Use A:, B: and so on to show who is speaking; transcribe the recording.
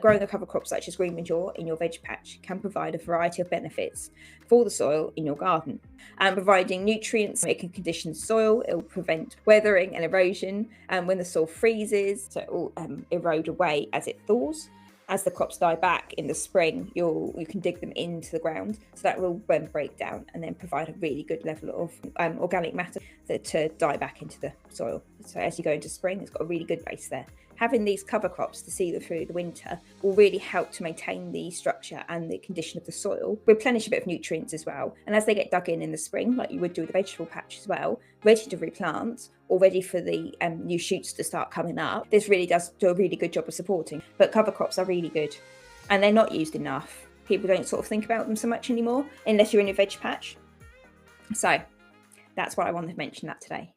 A: growing a cover crop such as green manure in your veg patch can provide a variety of benefits for the soil in your garden. And providing nutrients, it can condition the soil, it will prevent weathering and erosion. And when the soil freezes, so it will erode away as it thaws. As the crops die back in the spring, you can dig them into the ground, so that will then break down and then provide a really good level of organic matter to die back into the soil. So as you go into spring, it's got a really good base there. Having these cover crops to see through the winter will really help to maintain the structure and the condition of the soil, replenish a bit of nutrients as well. And as they get dug in the spring, like you would do with the vegetable patch as well, ready to replant or ready for the new shoots to start coming up, this really does do a really good job of supporting. But cover crops are really good and they're not used enough. People don't sort of think about them so much anymore unless you're in a veg patch. So that's why I wanted to mention that today.